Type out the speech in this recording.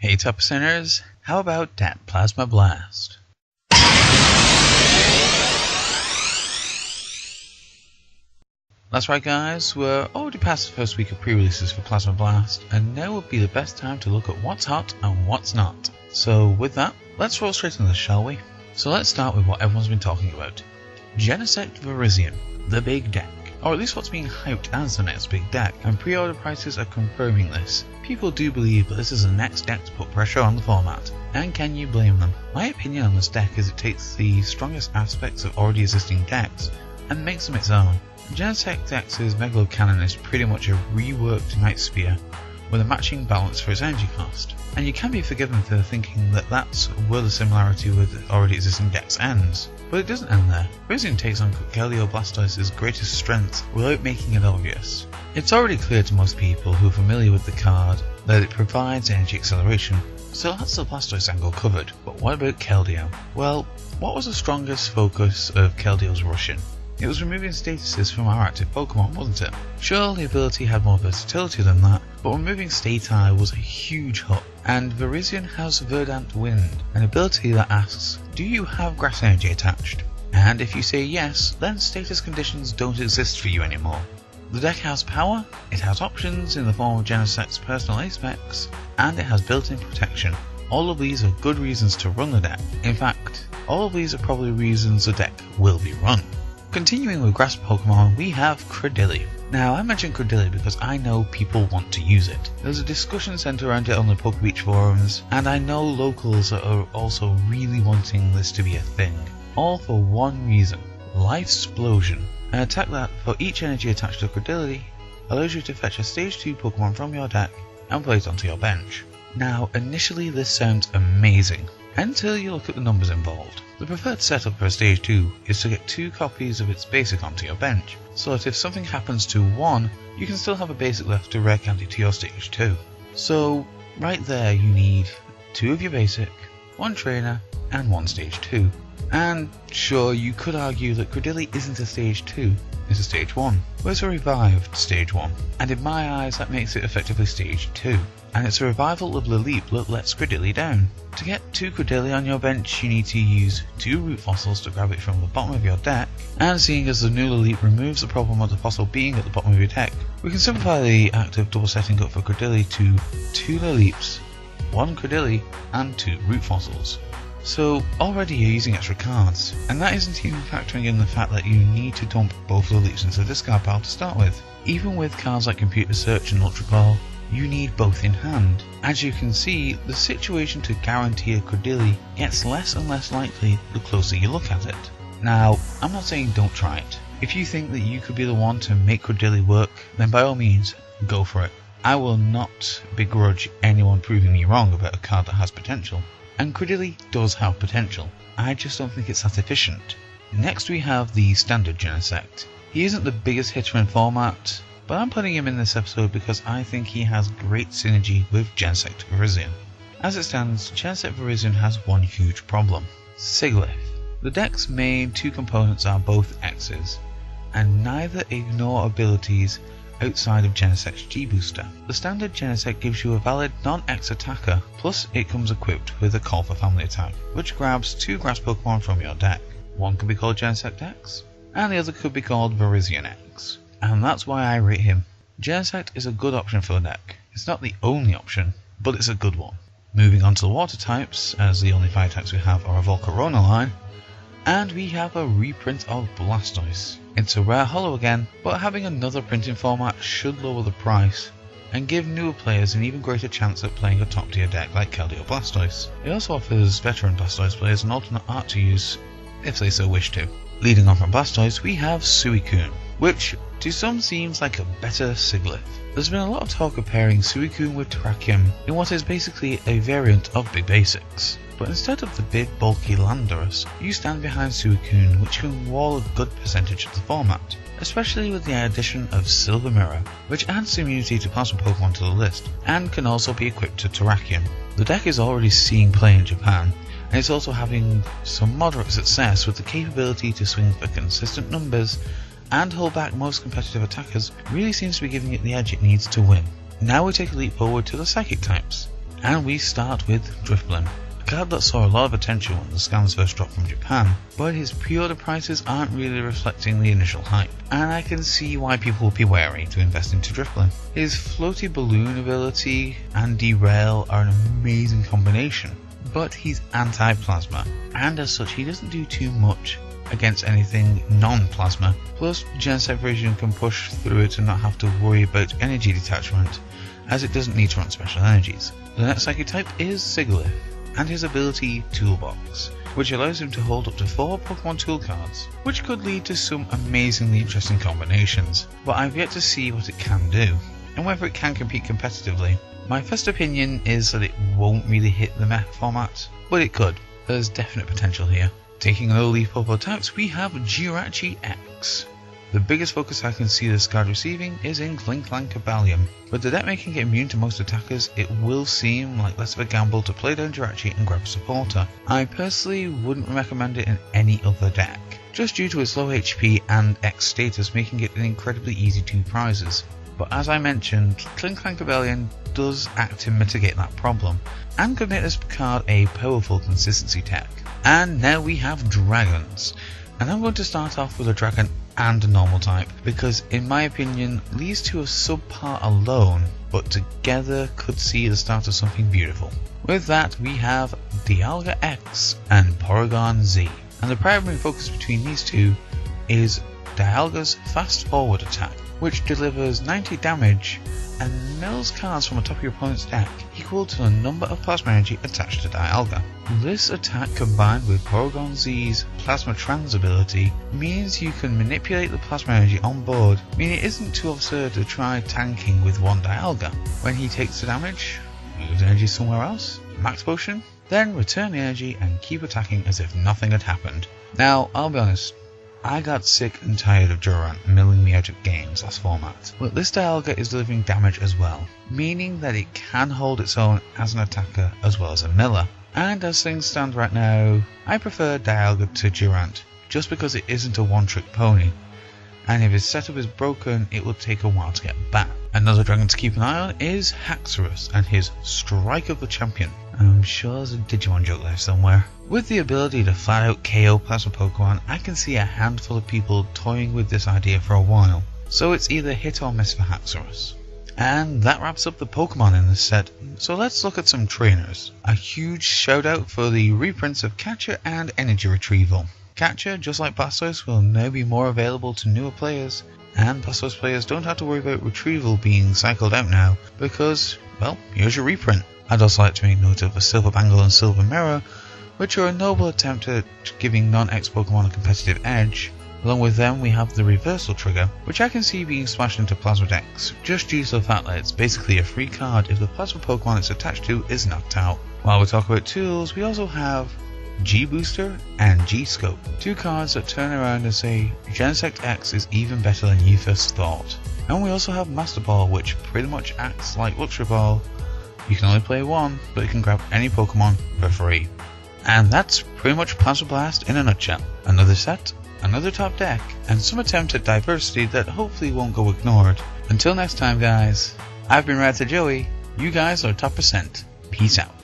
Hey top percenters, how about that Plasma Blast? That's right guys, we're already past the first week of pre-releases for Plasma Blast, and now would be the best time to look at what's hot and what's not. So with that, let's roll straight into this, shall we? So let's start with what everyone's been talking about. Genesect Virizion, the big deck. Or at least what's being hyped as the next big deck, and pre-order prices are confirming this. People do believe that this is the next deck to put pressure on the format, and can you blame them? My opinion on this deck is it takes the strongest aspects of already existing decks and makes them its own. Genesect X's Megalo Cannon is pretty much a reworked Night Spear with a matching balance for its energy cost, and you can be forgiven for thinking that that's where the similarity with already existing decks ends. But it doesn't end there. Virizion takes on Keldeo Blastoise's greatest strength without making it obvious. It's already clear to most people who are familiar with the card that it provides energy acceleration, so that's the Blastoise angle covered. But what about Keldeo? Well, what was the strongest focus of Keldeo's Russian? It was removing statuses from our active Pokemon, wasn't it? Sure, the ability had more versatility than that, but removing Stati was a huge hook. And Virizion has Verdant Wind, an ability that asks, do you have grass energy attached? And if you say yes, then status conditions don't exist for you anymore. The deck has power, it has options in the form of Genesect's personal aspects, and it has built-in protection. All of these are good reasons to run the deck. In fact, all of these are probably reasons the deck will be run. Continuing with grass Pokemon, we have Credilli. Now I mention Credilli because I know people want to use it. There's a discussion centered around it on the Pokebeach forums, and I know locals are also really wanting this to be a thing. All for one reason, Lifesplosion. An attack that, for each energy attached to Credilli, allows you to fetch a stage 2 Pokemon from your deck and play it onto your bench. Now initially this sounds amazing, until you look at the numbers involved. The preferred setup for a stage 2 is to get 2 copies of its basic onto your bench, so that if something happens to one, you can still have a basic left to rare candy to your stage 2. So right there you need 2 of your basic, 1 trainer, and 1 stage 2. And sure, you could argue that Credilli isn't a stage 2, it's a stage 1, but it's a revived stage 1, and in my eyes that makes it effectively stage 2. And it's a revival of Lileep that lets Credilli down. To get 2 Credilli on your bench, you need to use 2 root fossils to grab it from the bottom of your deck, and seeing as the new Lileep removes the problem of the fossil being at the bottom of your deck, we can simplify the act of double setting up for Credilli to 2 Lileeps, 1 Credilli, and 2 root fossils. So already you're using extra cards, and that isn't even factoring in the fact that you need to dump both Lileeps into the discard pile to start with. Even with cards like Computer Search and Ultra Ball, you need both in hand. As you can see, the situation to guarantee a Credilli gets less and less likely the closer you look at it. Now, I'm not saying don't try it. If you think that you could be the one to make Credilli work, then by all means, go for it. I will not begrudge anyone proving me wrong about a card that has potential. And Credilli does have potential. I just don't think it's that efficient. Next we have the standard Genesect. He isn't the biggest hitter in format, but I'm putting him in this episode because I think he has great synergy with Genesect Virizion. As it stands, Genesect Virizion has one huge problem: Sigilyph. The deck's main 2 components are both X's, and neither ignore abilities outside of Genesect's G-Booster. The standard Genesect gives you a valid non-X attacker, plus it comes equipped with a Call for Family attack, which grabs 2 grass Pokemon from your deck. One could be called Genesect X, and the other could be called Virizion X. And that's why I rate him. Genesect is a good option for the deck. It's not the only option, but it's a good one. Moving on to the water types, as the only fire types we have are a Volcarona line, and we have a reprint of Blastoise. It's a rare holo again, but having another printing format should lower the price and give newer players an even greater chance at playing a top tier deck like Keldeo Blastoise. It also offers veteran Blastoise players an alternate art to use if they so wish to. Leading on from Blastoise, we have Suicune, which to some seems like a better Sigilyph. There's been a lot of talk of pairing Suicune with Terrakion in what is basically a variant of Big Basics. But instead of the big bulky Landorus, you stand behind Suicune, which can wall a good percentage of the format, especially with the addition of Silver Mirror, which adds immunity to Plasma Pokemon to the list, and can also be equipped to Terrakion. The deck is already seeing play in Japan, and it's also having some moderate success with the capability to swing for consistent numbers and hold back most competitive attackers. Really seems to be giving it the edge it needs to win. Now we take a leap forward to the Psychic types. And we start with Drifblim, a card that saw a lot of attention when the scans first dropped from Japan, but his pre-order prices aren't really reflecting the initial hype, and I can see why people would be wary to invest into Drifblim. His floaty balloon ability and derail are an amazing combination, but he's anti-plasma, and as such he doesn't do too much against anything non-plasma. Plus, Genesect version can push through it and not have to worry about energy detachment, as it doesn't need to run special energies. The next psychic type is Sigilyph, and his ability Toolbox, which allows him to hold up to 4 Pokemon tool cards, which could lead to some amazingly interesting combinations, but I've yet to see what it can do, and whether it can compete competitively. My first opinion is that it won't really hit the mech format, but it could. There's definite potential here. Taking another leap up our types, we have Jirachi X. The biggest focus I can see this card receiving is in Klinklang, but the deck making it immune to most attackers, it will seem like less of a gamble to play down Jirachi and grab a supporter. I personally wouldn't recommend it in any other deck, just due to its low HP and X status making it an incredibly easy 2 prizes. But as I mentioned, Klinklang does act to mitigate that problem, and could make this card a powerful consistency tech. And now we have Dragons, and I'm going to start off with a Dragon and a normal type, because in my opinion these two are subpar alone, but together could see the start of something beautiful. With that we have Dialga X and Porygon Z, and the primary focus between these two is Dialga's fast forward attack, which delivers 90 damage and mills cards from the top of your opponent's deck equal to the number of plasma energy attached to Dialga. This attack combined with Porygon Z's Plasma Trans ability means you can manipulate the plasma energy on board, meaning it isn't too absurd to try tanking with one Dialga. When he takes the damage, move the energy somewhere else, max potion, then return the energy and keep attacking as if nothing had happened. Now, I'll be honest, I got sick and tired of Durant milling me out of games last format, but this Dialga is delivering damage as well, meaning that it can hold its own as an attacker as well as a miller. And as things stand right now, I prefer Dialga to Durant, just because it isn't a one-trick pony, and if his setup is broken it will take a while to get back. Another dragon to keep an eye on is Haxorus and his Strike of the Champion. I'm sure there's a Digimon joke there somewhere. With the ability to flat out KO plasma Pokemon, I can see a handful of people toying with this idea for a while, so it's either hit or miss for Haxorus. And that wraps up the Pokemon in this set, so let's look at some trainers. A huge shout out for the reprints of Catcher and Energy Retrieval. Catcher, just like Blastoise, will now be more available to newer players, and Blastoise players don't have to worry about Retrieval being cycled out now, because, well, here's your reprint. I'd also like to make note of a Silver Bangle and Silver Mirror, which are a noble attempt at giving non-X Pokemon a competitive edge. Along with them we have the Reversal Trigger, which I can see being smashed into Plasma decks, just due to the fact that it's basically a free card if the Plasma Pokemon it's attached to is knocked out. While we talk about tools, we also have G-Booster and G-Scope, 2 cards that turn around and say Genesect X is even better than you first thought. And we also have Master Ball, which pretty much acts like Luxury Ball. You can only play one, but you can grab any Pokemon for free. And that's pretty much Plasma Blast in a nutshell. Another set, another top deck, and some attempt at diversity that hopefully won't go ignored. Until next time guys, I've been Rad to Joey, you guys are top percent. Peace out.